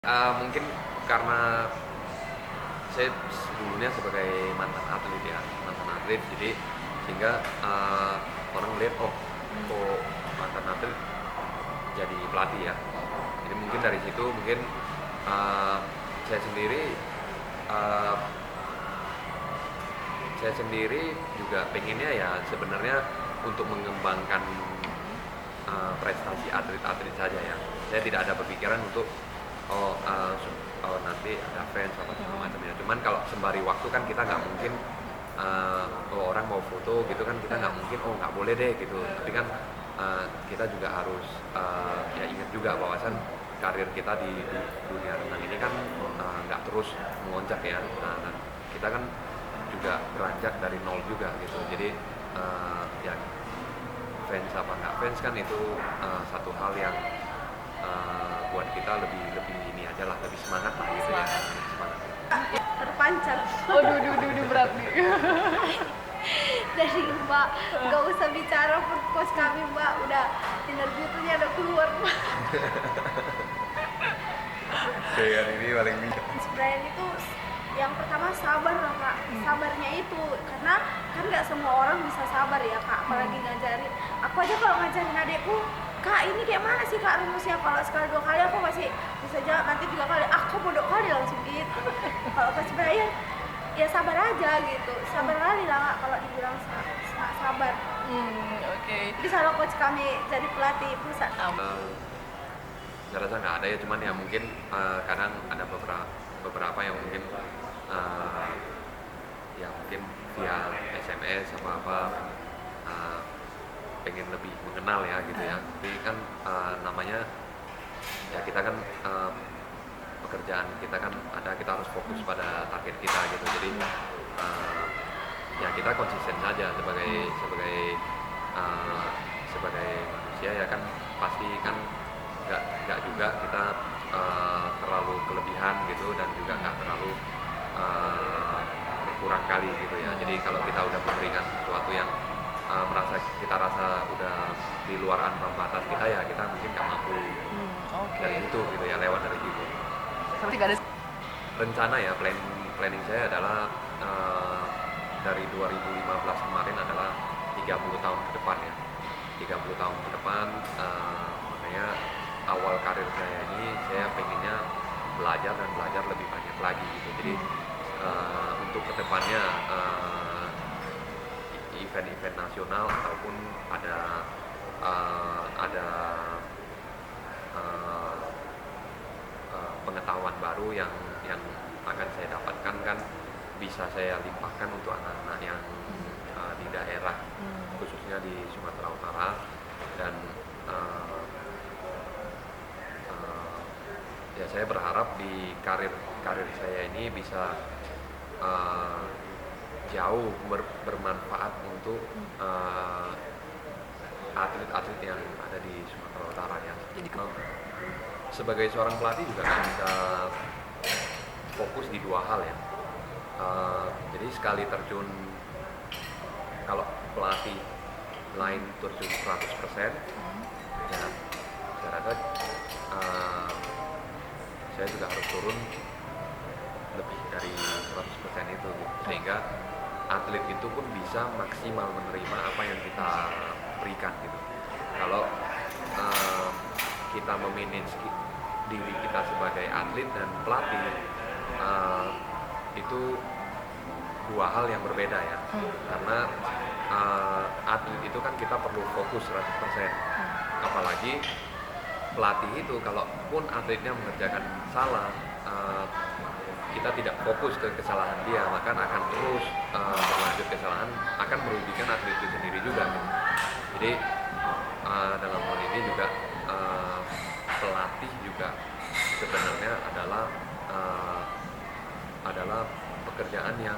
Mungkin karena saya sebelumnya sebagai mantan atlet ya, jadi sehingga orang lihat kok mantan atlet jadi pelatih ya. Jadi mungkin dari situ mungkin uh, saya sendiri uh, saya sendiri juga pengennya ya sebenarnya untuk mengembangkan prestasi atlet-atlet saja ya. Saya tidak ada berpikiran untuk nanti ada fans apa segala macamnya. Cuman kalau sembari waktu kan kita nggak mungkin orang mau foto gitu kan kita nggak mungkin nggak boleh deh gitu. Tapi kan kita juga harus ya ingat juga bahwasan karir kita di dunia renang ini kan nggak terus melonjak ya. Nah, kita kan juga beranjak dari nol juga gitu. Jadi ya fans apa nggak fans kan itu satu hal yang buat kita lebih ini aja lah, lebih semangat lah gitu ya, lebih semangat. Terpancar. Duh, berat nih. Dari Mbak, nggak usah bicara pos kami Mbak, udah energi-nya udah keluar Mbak. Kayak ini paling bijak. Brian itu yang pertama sabar lah Kak, sabarnya itu karena kan nggak semua orang bisa sabar ya Kak, apalagi ngajarin. Aku aja kalau ngajarin adekku, Kak ini kayak mana sih Kak rumusnya, kalau sekali dua kali aku masih bisa jawab, nanti 3 kali aku bodoh kali langsung gitu. Kalau Coach Brian ya sabar aja gitu, sabar kali lah Kak, kalau dibilang sabar. Oke. Jadi kalau coach kami jadi pelatih pusat. Saya rasa nggak ada ya, cuman ya mungkin kadang ada beberapa yang mungkin ya mungkin via SMS apa pengen lebih mengenal ya gitu ya. Tapi kan namanya ya kita kan pekerjaan kita kan ada, kita harus fokus pada target kita gitu. Jadi ya kita konsisten saja sebagai manusia ya kan, pasti kan nggak juga kita terlalu kelebihan gitu, dan juga nggak terlalu kurang kali gitu ya. Jadi kalau kita udah memberikan sesuatu yang kita rasa udah di luar ambang batas kita, ya kita mungkin nggak mampu dari itu gitu ya, lewat dari itu. Berarti nggak ada Rencana ya, planning saya adalah dari 2015 kemarin adalah 30 tahun ke depan ya. 30 tahun ke depan, makanya awal karir saya ini saya pengennya belajar lebih banyak lagi gitu. Jadi untuk kedepannya event-event nasional ataupun ada pengetahuan baru yang akan saya dapatkan kan bisa saya limpahkan untuk anak-anak yang di daerah, khususnya di Sumatera Utara. Dan ya saya berharap di karir saya ini bisa jauh bermanfaat untuk atlet-atlet yang ada di Sumatera Utara ya. Sebagai seorang pelatih juga kan bisa fokus di 2 hal ya. Jadi sekali terjun, kalau pelatih lain terjun 100%, ya saya rasa saya juga harus turun lebih dari 100% itu gitu. Sehingga atlet itu pun bisa maksimal menerima apa yang kita berikan gitu. Kalau kita memanage diri kita sebagai atlet dan pelatih, itu 2 hal yang berbeda ya. Karena atlet itu kan kita perlu fokus 100%. Apalagi pelatih itu, kalaupun atletnya mengerjakan salah, kita tidak fokus ke kesalahan dia, maka akan terus berlanjut kesalahan, akan merugikan atlet itu sendiri juga gitu. Jadi dalam hal ini juga pelatih juga sebenarnya adalah pekerjaan yang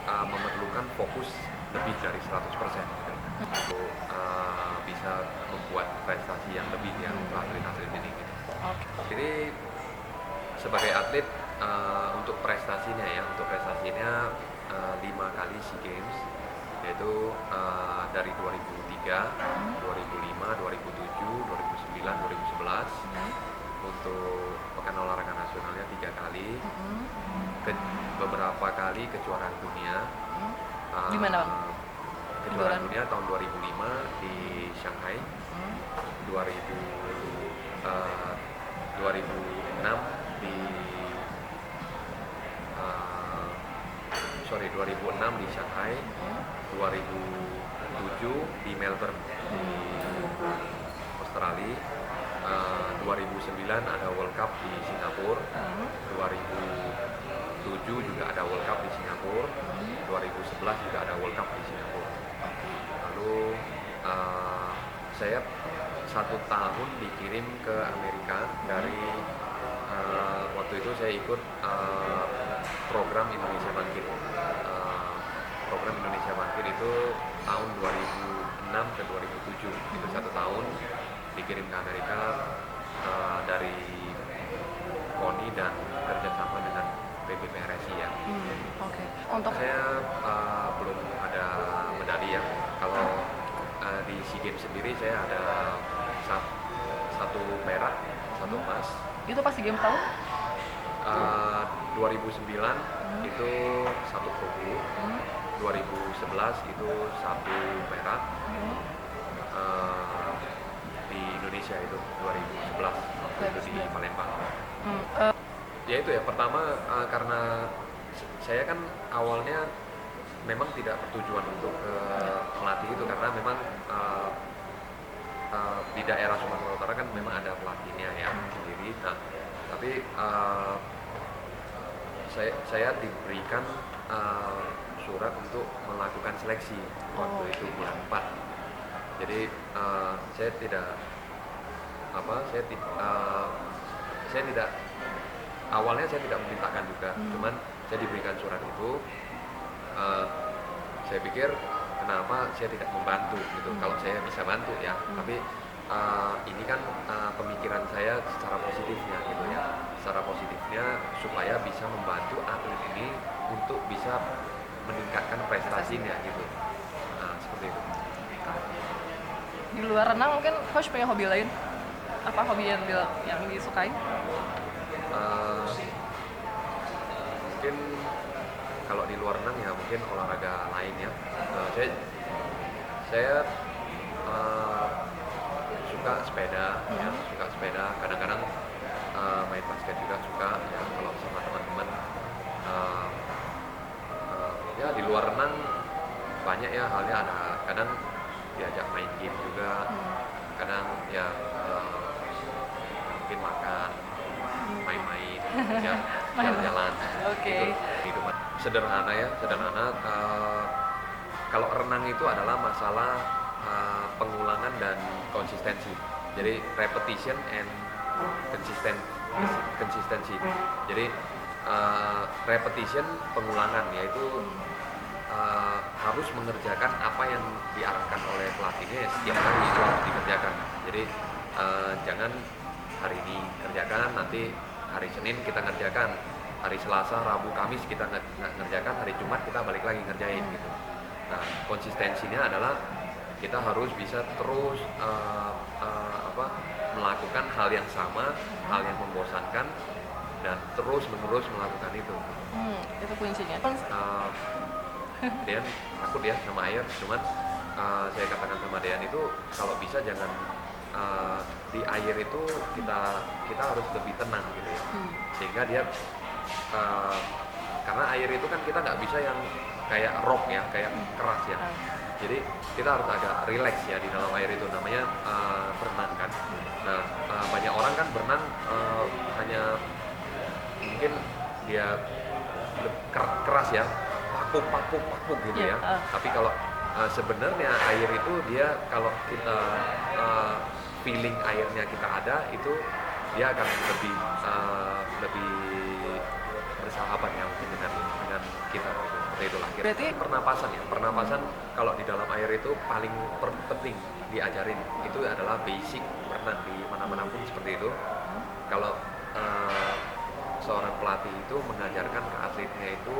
memerlukan fokus lebih dari 100% gitu. Untuk bisa membuat prestasi yang lebih yang untuk atlet-atlet ini gitu. Jadi sebagai atlet, untuk prestasinya 5 kali SEA Games, yaitu dari 2003, 2005, 2007, 2009, 2011, untuk pekan olahraga nasionalnya 3 kali, beberapa kali kejuaraan dunia. Di mana, Bang? Kejuaraan dunia tahun 2005 di Shanghai, 2006 di 2006 di Shanghai, 2007 di Melbourne di Australia, 2009 ada World Cup di Singapura, 2007 juga ada World Cup di Singapura, 2011 juga ada World Cup di Singapura. Lalu saya 1 tahun dikirim ke Amerika dari waktu itu saya ikut program Indonesia Bangkit. Program Indonesia Bangkit itu tahun 2006 ke 2007, itu 1 tahun dikirim ke Amerika dari KONI dan kerjasama dengan PBPRSI ya. Oke. Untuk Saya belum ada medali ya. Kalau di SEA Games sendiri saya ada 1 perak, 1 emas. itu pasti game tahun? 2009 itu 1 perunggu, 2011 itu 1 perak, di Indonesia itu 2011 waktu itu di Palembang. Ya itu ya, pertama karena saya kan awalnya memang tidak bertujuan untuk melatih itu, karena memang di daerah Sumatera Utara kan memang ada pelatihnya ya sendiri. Nah, tapi saya diberikan surat untuk melakukan seleksi waktu itu bulan 4. Jadi saya tidak awalnya saya tidak memintakan juga, cuman saya diberikan surat itu. Saya pikir kenapa saya tidak membantu gitu, kalau saya bisa bantu ya, tapi ini kan pemikiran saya secara positifnya gitu ya, secara positifnya supaya bisa membantu atlet ini untuk bisa meningkatkan prestasinya gitu. Nah, seperti itu. Di luar renang mungkin coach punya hobi lain? Apa hobi yang disukai? Mungkin kalau di luar renang ya mungkin olahraga lain ya. Saya suka sepeda ya, suka sepeda, kadang-kadang main basket juga suka ya, kalau sama teman-teman. Ya di luar renang banyak ya halnya, ada kadang diajak main game juga, kadang ya mungkin makan, main-main ya, jalan-jalan. Oke. Gitu. Sederhana ya, sederhana. Kalau renang itu adalah masalah pengulangan dan konsistensi. Jadi repetition and consistency. Jadi repetition, pengulangan, yaitu harus mengerjakan apa yang diarahkan oleh pelatihnya, setiap hari itu harus dikerjakan. Jadi jangan hari ini kerjakan, nanti hari Senin kita ngerjakan, hari Selasa, Rabu, Kamis kita ngerjakan, hari Jumat kita balik lagi ngerjain gitu. Nah, konsistensinya adalah kita harus bisa terus melakukan hal yang sama, hal yang membosankan, dan terus menerus melakukan itu. Itu kuncinya. Dean takut ya sama air, cuman saya katakan sama Dean itu kalau bisa jangan di air itu kita harus lebih tenang gitu ya, sehingga dia karena air itu kan kita nggak bisa yang kayak rock ya, kayak keras ya. Jadi kita harus agak relax ya di dalam air itu, namanya berenang kan. Nah, banyak orang kan berenang hanya mungkin dia keras ya, pakuk gitu ya. Tapi kalau sebenarnya air itu dia kalau kita feeling airnya kita ada, itu dia akan lebih bersahabat ya mungkin dengan kita gitu. Seperti itulah. Berarti pernapasan kalau di dalam air itu paling penting diajarin, itu adalah basic berenang di mana-mana pun seperti itu. Kalau seorang pelatih itu mengajarkan ke atletnya itu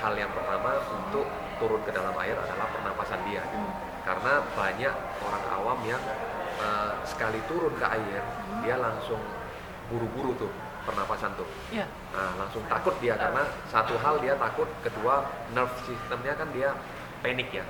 hal yang pertama untuk turun ke dalam air adalah pernapasan dia gitu. Karena banyak orang awam yang sekali turun ke air dia langsung buru-buru tuh pernapasan tuh. Iya. Nah, langsung takut dia karena satu hal dia takut, kedua nerve sistemnya kan dia panik ya.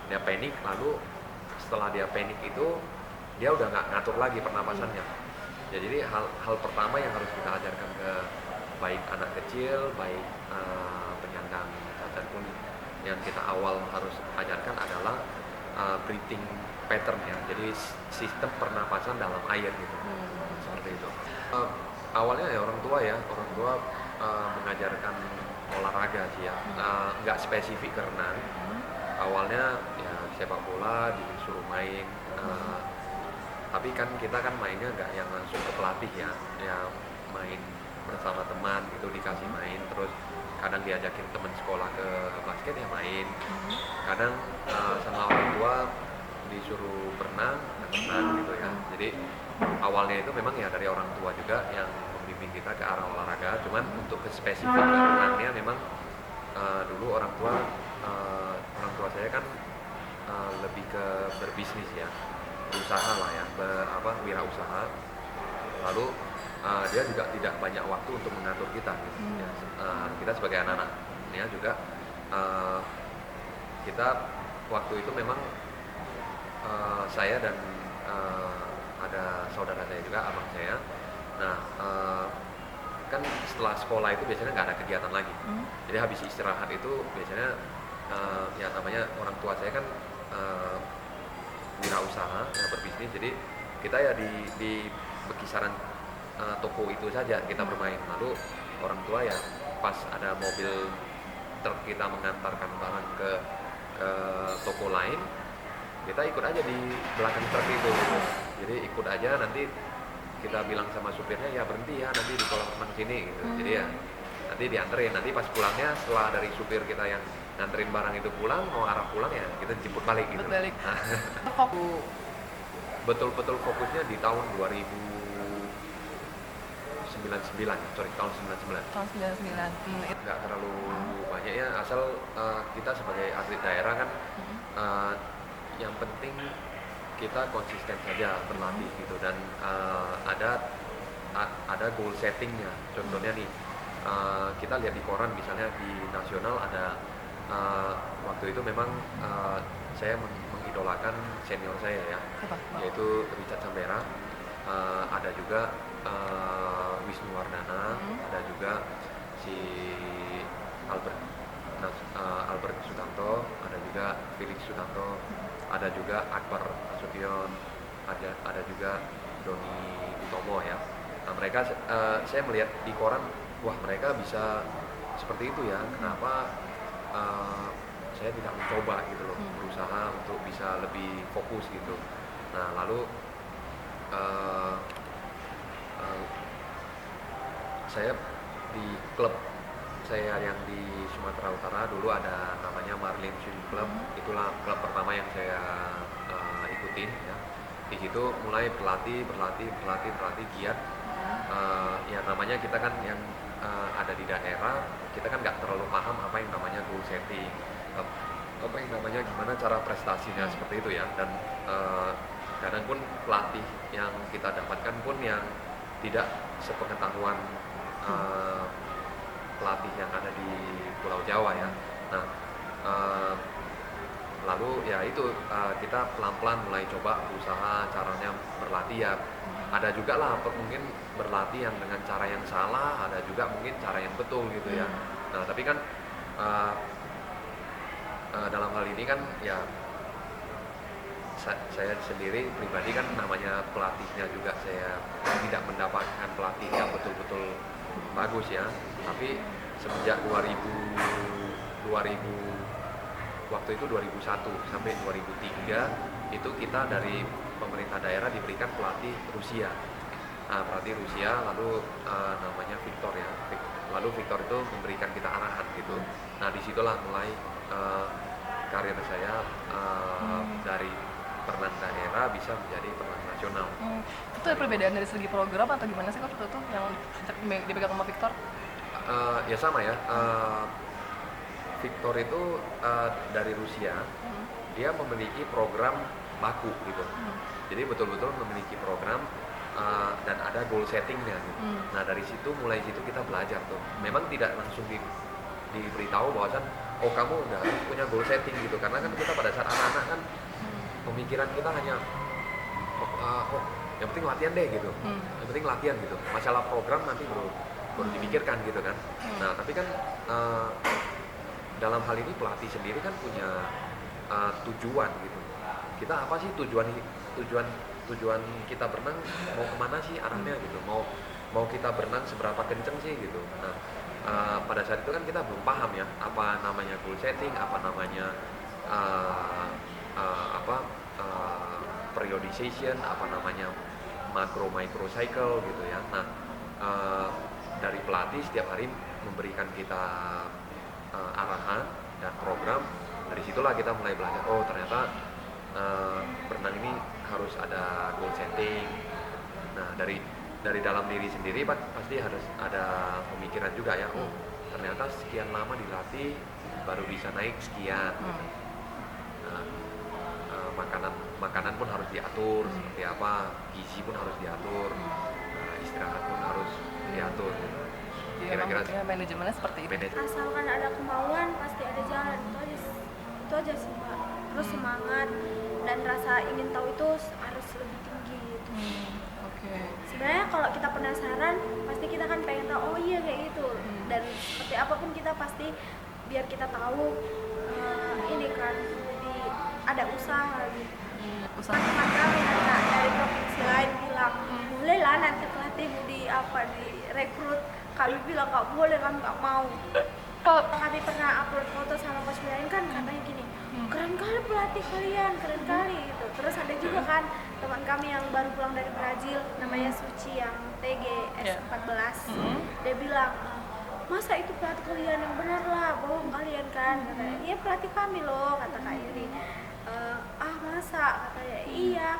Dia panik, lalu setelah dia panik itu dia udah nggak ngatur lagi pernapasannya. Ya, jadi hal pertama yang harus kita ajarkan ke baik anak kecil, baik penyandang cacat pun yang kita awal harus ajarkan adalah breathing pattern ya. Jadi sistem pernapasan dalam air gitu. Seperti itu. Awalnya ya orang tua mengajarkan olahraga sih ya, nggak spesifik ke renang. Awalnya ya sepak bola disuruh main, tapi kan kita kan mainnya nggak yang langsung ke pelatih ya main bersama teman gitu, dikasih main, terus kadang diajakin teman sekolah ke basket ya main, kadang sama orang tua disuruh berenang gitu ya. Jadi awalnya itu memang ya dari orang tua juga yang membimbing kita ke arah olahraga, cuman untuk ke spesifik renangnya memang dulu orang tua saya kan lebih ke berbisnis ya, berusaha lah ya, wirausaha. Lalu dia juga tidak banyak waktu untuk mengatur kita gitu. Ya. Kita sebagai anak-anaknya juga kita waktu itu memang saya dan ada saudara saya juga, abang saya. Nah, kan setelah sekolah itu biasanya nggak ada kegiatan lagi. Jadi habis istirahat itu biasanya ya namanya orang tua saya kan wirausaha, ya berbisnis. Jadi kita ya di kisaran toko itu saja kita bermain. Lalu orang tua ya pas ada mobil truk kita mengantarkan barang ke toko lain, kita ikut aja di belakang truk itu gitu. Jadi ikut aja, nanti kita bilang sama supirnya ya berhenti ya nanti di kolam renang sini gitu. Jadi ya nanti dianterin, nanti pas pulangnya setelah dari supir kita yang nganterin barang itu pulang, mau arah pulang ya kita jemput balik gitu. Betul-betul fokusnya di tahun 2099, tahun 99. Tahun 99. Nggak terlalu banyak ya, asal kita sebagai atlet daerah kan yang penting kita konsisten saja berlatih gitu, dan ada goal settingnya. Contohnya nih, kita lihat di koran misalnya di nasional ada waktu itu memang saya mengidolakan senior saya ya, yaitu Richard Sambera, ada juga Wisnu Wardana, ada juga si Albert Sutanto, ada juga Felix Sutanto, ada juga Akbar Nasution, ada juga Doni Utomo ya. Nah, mereka saya melihat di koran, wah mereka bisa seperti itu ya, kenapa saya tidak mencoba gitu loh, berusaha untuk bisa lebih fokus gitu. Nah lalu saya di klub saya yang di Sumatera Utara dulu ada namanya Marlin Swim Club, itulah klub pertama yang saya ikutin ya. Di situ mulai berlatih giat. Ya namanya kita kan yang ada di daerah, kita kan nggak terlalu paham apa yang namanya goal setting, apa yang namanya gimana cara prestasinya seperti itu ya. Dan kadang pun pelatih yang kita dapatkan pun yang tidak sepengetahuan pelatih yang ada di Pulau Jawa ya. Nah, lalu ya itu kita pelan-pelan mulai coba usaha caranya berlatih ya. Ada juga lah mungkin berlatih yang dengan cara yang salah, ada juga mungkin cara yang betul gitu ya. Nah tapi kan dalam hal ini kan ya saya sendiri pribadi kan namanya pelatihnya juga saya tidak mendapatkan pelatih yang betul-betul bagus ya. Tapi semenjak 2000 waktu itu 2001 sampai 2003 itu kita dari pemerintah daerah diberikan pelatih Rusia. Nah, pelatih Rusia lalu namanya Victor ya. Lalu Victor itu memberikan kita arahan gitu. Nah, disitulah mulai karir saya dari perenang daerah bisa menjadi perenang nasional. Itu ada perbedaan dari segi program atau gimana sih kok itu yang dipegang sama Victor? Ya sama ya. Victor itu dari Rusia, dia memiliki program baku gitu. Jadi betul-betul memiliki program dan ada goal settingnya gitu. Nah dari situ mulai situ kita belajar tuh. Memang tidak langsung diberitahu bahwasan oh kamu udah harus punya goal setting gitu, karena kan kita pada saat anak-anak kan pemikiran kita hanya oh yang penting latihan deh gitu, yang penting latihan gitu, masalah program nanti baru dipikirkan gitu kan. Nah tapi kan dalam hal ini pelatih sendiri kan punya tujuan gitu. Kita apa sih tujuan kita berenang, mau kemana sih arahnya gitu, mau kita berenang seberapa kenceng sih gitu. Nah pada saat itu kan kita belum paham ya apa namanya goal setting, apa namanya periodization, apa namanya macro micro cycle gitu ya. Nah dari pelatih setiap hari memberikan kita arahan dan program. Dari situlah kita mulai belajar, oh ternyata berenang ini harus ada goal setting. Nah dari dalam diri sendiri pasti harus ada pemikiran juga ya, oh ternyata sekian lama dilatih baru bisa naik sekian gitu. Nah, makanan pun harus diatur seperti apa, gizi pun harus diatur, istirahat pun harus diatur gitu. Kira-kira ya, manajemennya seperti itu. Asalkan ada kemauan pasti ada jalan, itu aja sih Mbak. Terus semangat dan rasa ingin tahu itu harus lebih tinggi gitu. Oke. Sebenarnya kalau kita penasaran pasti kita kan pengen tahu, oh iya kayak gitu. Dan seperti apapun kita pasti biar kita tahu ini kan jadi ada usaha gitu. Teman kami dari provinsi lain bilang boleh lah nanti pelatih direkrut. Kami bilang nggak boleh, kami nggak mau. Kami pernah upload foto sama coach lain kan katanya gini, keren kali pelatih kalian, keren kali gitu. Terus ada juga kan teman kami yang baru pulang dari Brazil namanya Suci yang TG S14. Dia bilang, masa itu pelatih kalian, yang benar lah, bohong kalian kan. Katanya, iya pelatih kami loh, kata Kak Iri. Masa? Katanya, iya.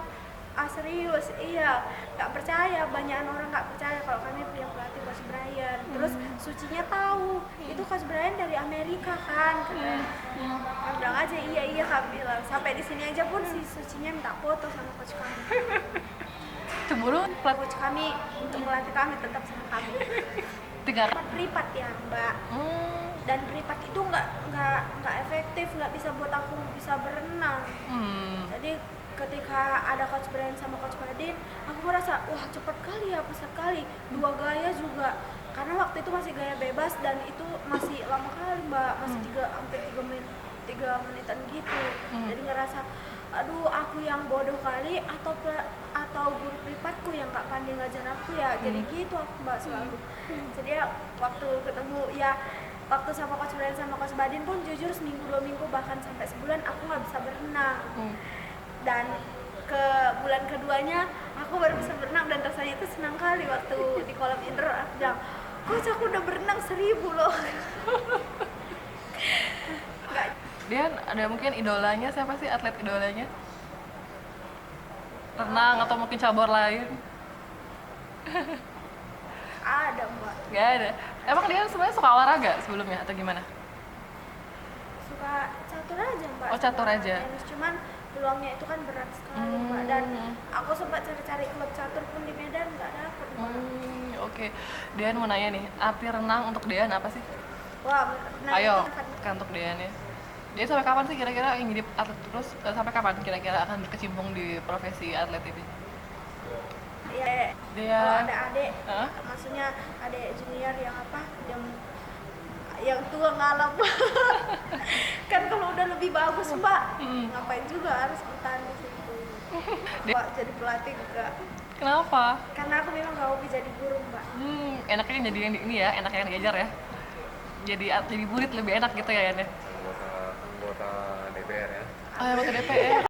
Serius, iya, nggak percaya, banyak orang nggak percaya kalau kami punya pelatih Coach Brian. Terus Sucinya tahu, itu Coach Brian dari Amerika kan, katanya. Kami bilang aja iya kami bilang. Sampai di sini aja pun si Sucinya minta foto sama coach kami. Cemburu Coach kami untuk melatih kami tetap sama kami. Privat ya Mbak. Dan privat itu nggak efektif, nggak bisa buat aku bisa berenang. Jadi ketika ada coach Brian sama coach Badin, aku merasa wah cepat kali ya, pesat kali, 2 gaya juga, karena waktu itu masih gaya bebas dan itu masih lama kali Mbak, masih 3 menitan gitu. Jadi ngerasa aduh aku yang bodoh kali atau guru privatku yang nggak pandai ngajar aku ya, jadi gitu aku Mbak selalu. Jadi ya waktu ketemu ya waktu sama coach Brian sama coach Badin pun jujur seminggu 2 minggu bahkan sampai sebulan aku nggak bisa berenang. Dan ke bulan keduanya aku baru bisa berenang dan rasanya itu senang kali waktu di kolam indoor. Aku bilang, coach aku udah berenang 1000 loh. Dia ada mungkin idolanya, siapa sih atlet idolanya? Renang atau mungkin cabur lain? Ada Mbak. Gak ada. Emang dia sebenarnya suka olahraga sebelumnya atau gimana? Suka catur aja Mbak. Oh catur aja. Cuman peluangnya itu kan berat sekali Mbak, dan aku sempat cari-cari klub catur pun di Medan nggak dapet. Oke. Dian mau nanya nih, arti renang untuk Dian apa sih? Wah, ayo kan untuk Dian ya. Dia sampai kapan sih kira-kira ingin jadi atlet terus, sampai kapan kira-kira akan berkecimpung di profesi atlet ini? Iya, dia kalau ada adik, maksudnya adik junior yang tua ngalap. Kan kalau udah lebih bagus Mbak, ngapain juga harus bertahan di situ. Mbak jadi pelatih juga. Kenapa? Karena aku memang gak hobi jadi guru Mbak. Enaknya jadi yang ini ya, enaknya yang diajar ya. Jadi murid lebih enak gitu ya Yan ya. Anggota DPR ya. Anggota DPR.